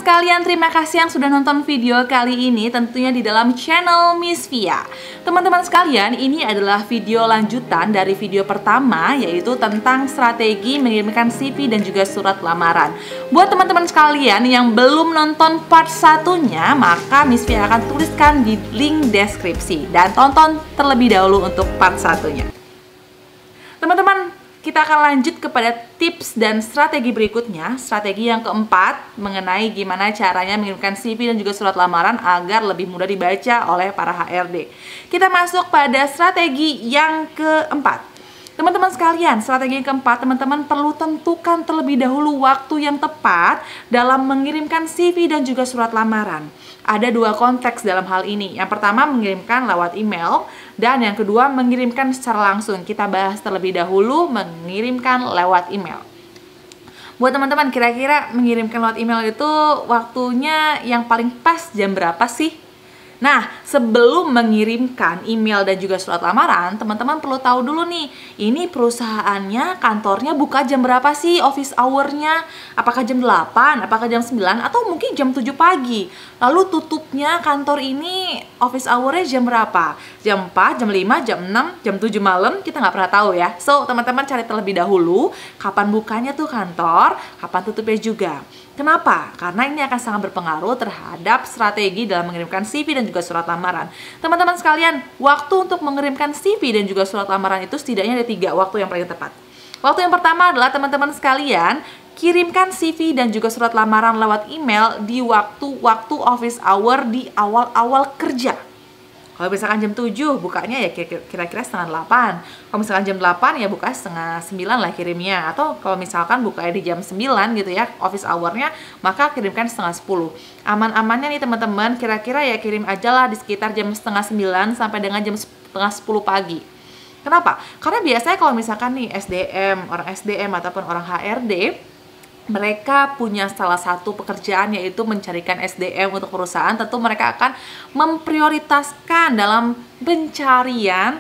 sekalian, terima kasih yang sudah nonton video kali ini, tentunya di dalam channel Miss Via. Teman-teman sekalian, ini adalah video lanjutan dari video pertama, yaitu tentang strategi mengirimkan CV dan juga surat lamaran. Buat teman-teman sekalian yang belum nonton part satunya, maka Miss Via akan tuliskan di link deskripsi. Dan tonton terlebih dahulu untuk part satunya. Teman-teman, kita akan lanjut kepada tips dan strategi berikutnya. Strategi yang keempat mengenai gimana caranya mengirimkan CV dan juga surat lamaran agar lebih mudah dibaca oleh para HRD. Kita masuk pada strategi yang keempat. Teman-teman sekalian, strategi yang keempat, teman-teman perlu tentukan terlebih dahulu waktu yang tepat dalam mengirimkan CV dan juga surat lamaran. Ada dua konteks dalam hal ini. Yang pertama mengirimkan lewat email, dan yang kedua mengirimkan secara langsung. Kita bahas terlebih dahulu mengirimkan lewat email. Buat teman-teman, kira-kira mengirimkan lewat email itu waktunya yang paling pas jam berapa sih? Nah, sebelum mengirimkan email dan juga surat lamaran, teman-teman perlu tahu dulu nih, ini perusahaannya, kantornya buka jam berapa sih office hour-nya? Apakah jam 8, apakah jam 9, atau mungkin jam 7 pagi? Lalu tutupnya kantor ini office hour-nya jam berapa? Jam 4, jam 5, jam 6, jam 7 malam? Kita nggak pernah tahu ya. So, teman-teman cari terlebih dahulu kapan bukanya tuh kantor, kapan tutupnya juga. Kenapa? Karena ini akan sangat berpengaruh terhadap strategi dalam mengirimkan CV dan juga surat lamaran. Teman-teman sekalian, waktu untuk mengirimkan CV dan juga surat lamaran itu setidaknya ada 3 waktu yang paling tepat. Waktu yang pertama adalah teman-teman sekalian, kirimkan CV dan juga surat lamaran lewat email di waktu-waktu office hour di awal-awal kerja. Kalau misalkan jam 7 bukanya ya kira-kira setengah 8. Kalau misalkan jam 8 ya buka setengah 9 lah kirimnya. Atau kalau misalkan bukanya di jam 9 gitu ya office hour-nya, maka kirimkan setengah 10. Aman-amannya nih teman-teman, kira-kira ya kirim aja lah di sekitar jam setengah 9 sampai dengan jam setengah 10 pagi. Kenapa? Karena biasanya kalau misalkan nih orang SDM ataupun orang HRD, mereka punya salah satu pekerjaan yaitu mencarikan SDM untuk perusahaan. Tentu mereka akan memprioritaskan dalam pencarian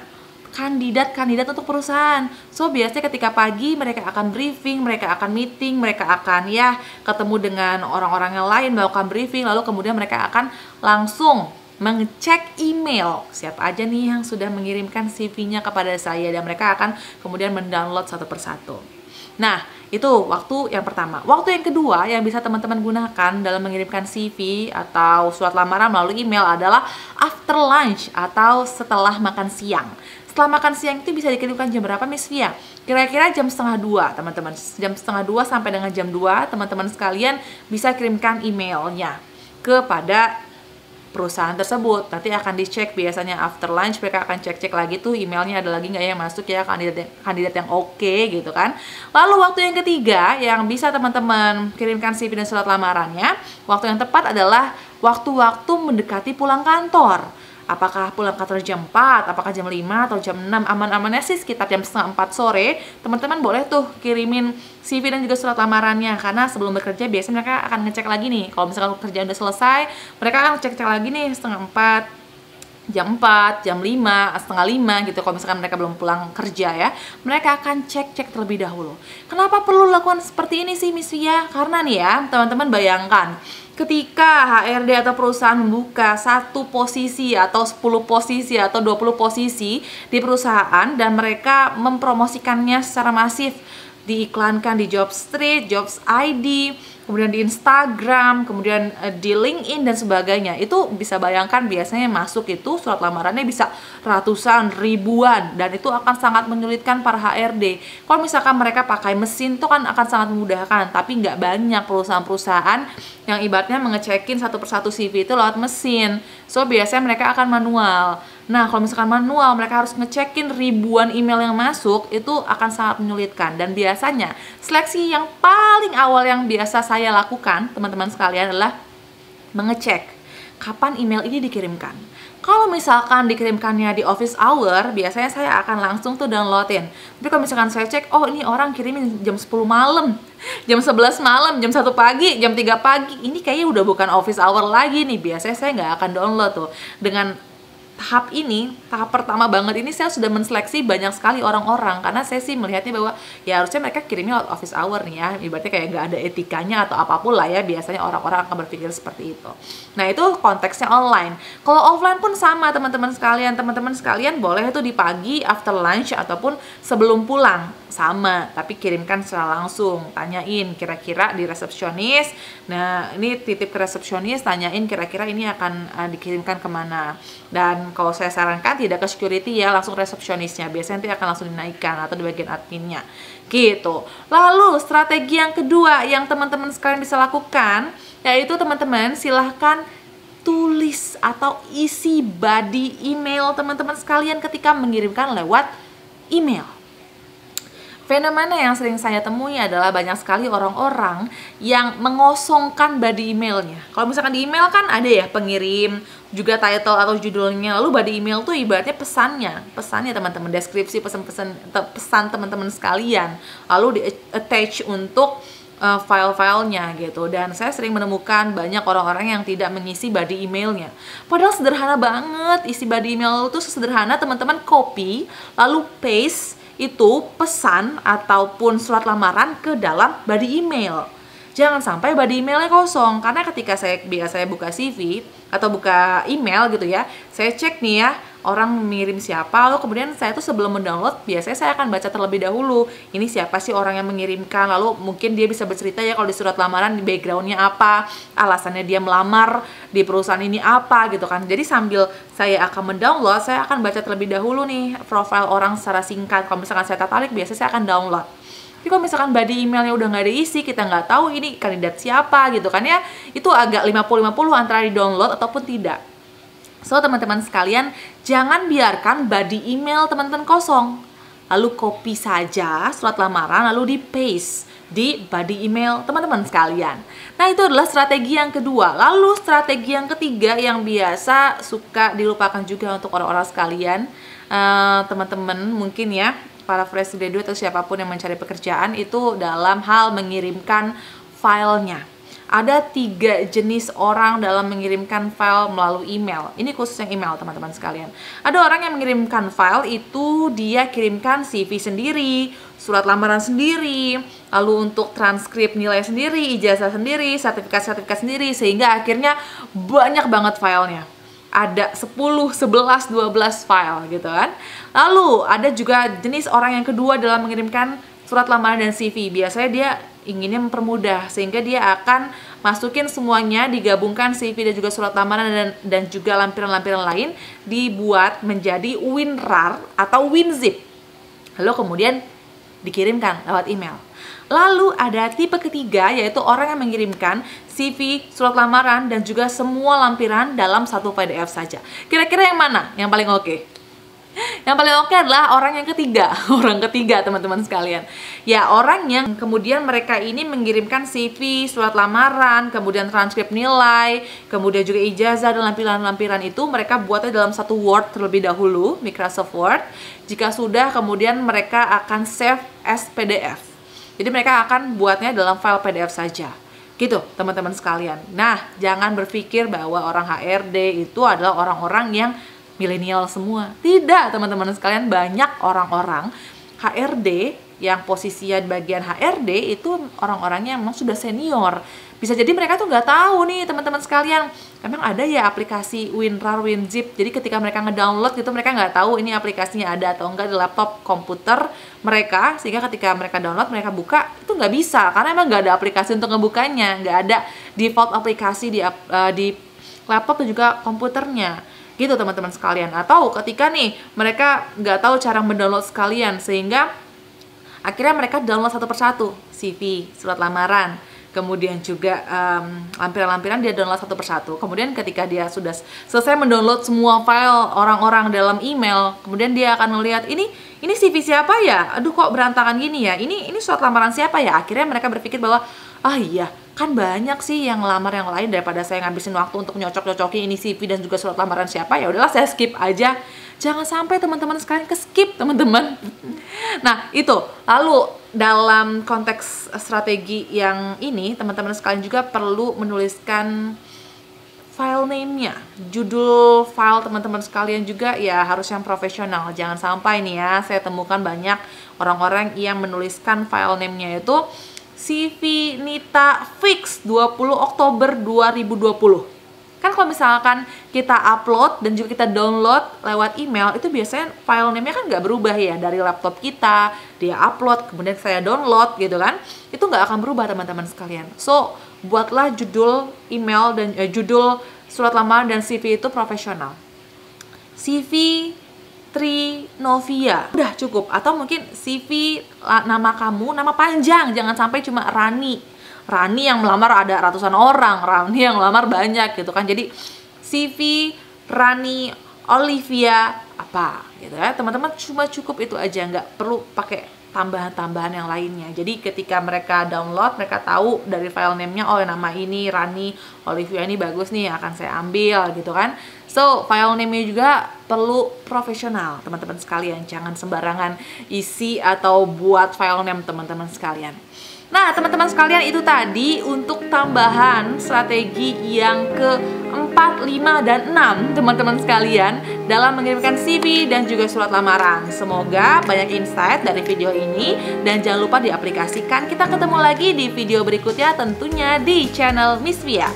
kandidat-kandidat untuk perusahaan. So biasanya ketika pagi mereka akan briefing, mereka akan meeting, mereka akan ya ketemu dengan orang-orang yang lain, melakukan briefing, lalu kemudian mereka akan langsung mengecek email siapa aja nih yang sudah mengirimkan CV-nya kepada saya, dan mereka akan kemudian mendownload satu persatu. Nah, itu waktu yang pertama. Waktu yang kedua yang bisa teman-teman gunakan dalam mengirimkan CV atau surat lamaran melalui email adalah after lunch atau setelah makan siang. Setelah makan siang itu bisa dikirimkan jam berapa, Miss Via? Kira-kira jam setengah 2, teman-teman. Jam setengah 2 sampai dengan jam 2, teman-teman sekalian bisa kirimkan emailnya kepada perusahaan tersebut. Nanti akan dicek, biasanya after lunch mereka akan cek-cek lagi tuh emailnya ada lagi nggak yang masuk ya, kandidat yang oke gitu kan. Lalu waktu yang ketiga yang bisa teman-teman kirimkan CV dan surat lamarannya, waktu yang tepat adalah waktu-waktu mendekati pulang kantor. Apakah pulang kantor jam 4, apakah jam 5 atau jam 6, aman-amannya sih sekitar jam setengah 4 sore, teman-teman boleh tuh kirimin CV dan juga surat lamarannya. Karena sebelum bekerja biasanya mereka akan ngecek lagi nih, kalau misalkan kerjaan udah selesai, mereka akan cek-cek lagi nih setengah 4, jam 4, jam 5, setengah 5 gitu. Kalau misalkan mereka belum pulang kerja ya, mereka akan cek-cek terlebih dahulu. Kenapa perlu lakukan seperti ini sih, Miss Via? Karena nih ya, teman-teman bayangkan, ketika HRD atau perusahaan membuka satu posisi atau 10 posisi atau 20 posisi di perusahaan dan mereka mempromosikannya secara masif, diiklankan di Jobstreet, Jobs ID, kemudian di Instagram, kemudian di LinkedIn dan sebagainya. Itu bisa bayangkan biasanya masuk itu surat lamarannya bisa ratusan, ribuan, dan itu akan sangat menyulitkan para HRD. Kalau misalkan mereka pakai mesin itu kan akan sangat memudahkan, tapi nggak banyak perusahaan-perusahaan yang ibaratnya mengecekin satu persatu CV itu lewat mesin. So biasanya mereka akan manual. Nah, kalau misalkan manual, mereka harus ngecekin ribuan email yang masuk, itu akan sangat menyulitkan. Dan biasanya, seleksi yang paling awal yang biasa saya lakukan, teman-teman sekalian, adalah mengecek kapan email ini dikirimkan. Kalau misalkan dikirimkannya di office hour, biasanya saya akan langsung tuh downloadin. Tapi kalau misalkan saya cek, oh ini orang kirimin jam 10 malam, jam 11 malam, jam 1 pagi, jam 3 pagi, ini kayaknya udah bukan office hour lagi nih. Biasanya saya nggak akan download tuh. Dengan tahap ini, tahap pertama banget ini saya sudah menseleksi banyak sekali orang-orang, karena saya sih melihatnya bahwa ya harusnya mereka kirimnya out office hour nih ya, ibaratnya kayak nggak ada etikanya atau apapun lah ya, biasanya orang-orang akan berpikir seperti itu. Nah itu konteksnya online. Kalau offline pun sama teman-teman sekalian boleh itu di pagi after lunch ataupun sebelum pulang, sama, tapi kirimkan secara langsung, tanyain kira-kira di resepsionis. Nah ini titip ke resepsionis, tanyain kira-kira ini akan dikirimkan kemana. Dan kalau saya sarankan tidak ke security ya, langsung resepsionisnya, biasanya nanti akan langsung dinaikkan atau di bagian adminnya gitu. Lalu strategi yang kedua yang teman-teman sekalian bisa lakukan, yaitu teman-teman silahkan tulis atau isi body email teman-teman sekalian ketika mengirimkan lewat email. Fenomena yang sering saya temui adalah banyak sekali orang-orang yang mengosongkan body emailnya. Kalau misalkan di email kan ada ya pengirim, juga title atau judulnya. Lalu body email tuh ibaratnya pesannya teman-teman, deskripsi pesan teman-teman sekalian. Lalu di attach untuk file-filenya gitu. Dan saya sering menemukan banyak orang-orang yang tidak mengisi body emailnya. Padahal sederhana banget, isi body email itu sederhana, teman-teman copy lalu paste itu pesan ataupun surat lamaran ke dalam body email. Jangan sampai body emailnya kosong, karena ketika saya buka CV atau buka email gitu ya, saya cek nih ya orang mengirim siapa, lalu kemudian saya tuh sebelum mendownload biasanya saya akan baca terlebih dahulu ini siapa sih orang yang mengirimkan, lalu mungkin dia bisa bercerita ya kalau di surat lamaran di backgroundnya apa, alasannya dia melamar di perusahaan ini apa gitu kan. Jadi sambil saya akan mendownload, saya akan baca terlebih dahulu nih profil orang secara singkat. Kalau misalkan saya tertarik, biasanya saya akan download. Tapi kalau misalkan body emailnya udah nggak ada isi, kita nggak tahu ini kandidat siapa gitu kan ya, itu agak 50-50 antara di download ataupun tidak. So teman-teman sekalian, jangan biarkan body email teman-teman kosong. Lalu copy saja surat lamaran lalu di paste di body email teman-teman sekalian. Nah itu adalah strategi yang kedua. Lalu strategi yang ketiga yang biasa suka dilupakan juga untuk orang-orang sekalian, teman-teman mungkin ya, para fresh graduate atau siapapun yang mencari pekerjaan, itu dalam hal mengirimkan filenya. Ada 3 jenis orang dalam mengirimkan file melalui email. Ini khusus yang email teman-teman sekalian. Ada orang yang mengirimkan file itu dia kirimkan CV sendiri, surat lamaran sendiri, lalu untuk transkrip nilai sendiri, ijazah sendiri, sertifikat-sertifikat sendiri, sehingga akhirnya banyak banget filenya. Ada 10, 11, 12 file gitu kan. Lalu ada juga jenis orang yang kedua dalam mengirimkan surat lamaran dan CV. Biasanya dia inginnya mempermudah, sehingga dia akan masukin semuanya, digabungkan CV dan juga surat lamaran dan juga lampiran-lampiran lain, dibuat menjadi WinRAR atau WinZip. Lalu kemudian dikirimkan lewat email. Lalu ada tipe ketiga, yaitu orang yang mengirimkan CV, surat lamaran, dan juga semua lampiran dalam satu PDF saja. Kira-kira yang mana yang paling oke? Yang paling oke adalah orang yang ketiga. Orang ketiga teman-teman sekalian. Ya orang yang kemudian mereka ini mengirimkan CV, surat lamaran, kemudian transkrip nilai, kemudian juga ijazah dan lampiran-lampiran itu mereka buatnya dalam satu Word terlebih dahulu, Microsoft Word. Jika sudah, kemudian mereka akan save as PDF. Jadi mereka akan buatnya dalam file PDF saja. Gitu teman-teman sekalian. Nah, jangan berpikir bahwa orang HRD itu adalah orang-orang yang milenial semua. Tidak teman-teman sekalian, banyak orang-orang HRD yang posisinya bagian HRD itu orang-orangnya memang sudah senior. Bisa jadi mereka tuh nggak tahu nih teman-teman sekalian, emang ada ya aplikasi WinRAR, WinZip. Jadi ketika mereka ngedownload gitu, mereka nggak tahu ini aplikasinya ada atau enggak di laptop komputer mereka, sehingga ketika mereka download, mereka buka, itu nggak bisa karena emang nggak ada aplikasi untuk ngebukanya, nggak ada default aplikasi di laptop dan juga komputernya. Gitu teman-teman sekalian. Atau ketika nih mereka nggak tahu cara mendownload sekalian, sehingga akhirnya mereka download satu persatu, CV, surat lamaran, kemudian juga lampiran-lampiran dia download satu persatu. Kemudian ketika dia sudah selesai mendownload semua file orang-orang dalam email, kemudian dia akan melihat ini CV siapa ya? Aduh kok berantakan gini ya? Ini surat lamaran siapa ya? Akhirnya mereka berpikir bahwa iya, kan banyak sih yang ngelamar yang lain, daripada saya ngabisin waktu untuk nyocok-cocokin ini CV dan juga surat lamaran siapa, ya udahlah saya skip aja. Jangan sampai teman-teman sekalian ke-skip, teman-teman. Nah, itu. Lalu dalam konteks strategi yang ini, teman-teman sekalian juga perlu menuliskan file name-nya, judul file teman-teman sekalian juga ya harus yang profesional. Jangan sampai nih ya, saya temukan banyak orang-orang yang menuliskan file name-nya itu CV Nita Fix 20 Oktober 2020. Kan kalau misalkan kita upload dan juga kita download lewat email, itu biasanya file name-nya kan nggak berubah ya, dari laptop kita, dia upload, kemudian saya download gitu kan, itu nggak akan berubah teman-teman sekalian. So, buatlah judul email dan judul surat lamaran dan CV itu profesional. CV Trinovia, udah cukup. Atau mungkin CV nama kamu, nama panjang, jangan sampai cuma Rani yang melamar ada ratusan orang, Rani yang melamar banyak gitu kan. Jadi CV Rani Olivia apa gitu ya teman-teman, cuma cukup itu aja, nggak perlu pakai tambahan-tambahan yang lainnya. Jadi ketika mereka download, mereka tahu dari file name-nya, oh nama ini Rani Olivia ini bagus nih, akan saya ambil gitu kan. So file name-nya juga perlu profesional teman-teman sekalian, jangan sembarangan isi atau buat file name teman-teman sekalian. Nah teman-teman sekalian, itu tadi untuk tambahan strategi yang ke-4, 5, dan 6 teman-teman sekalian dalam mengirimkan CV dan juga surat lamaran. Semoga banyak insight dari video ini dan jangan lupa diaplikasikan. Kita ketemu lagi di video berikutnya tentunya di channel Miss Via.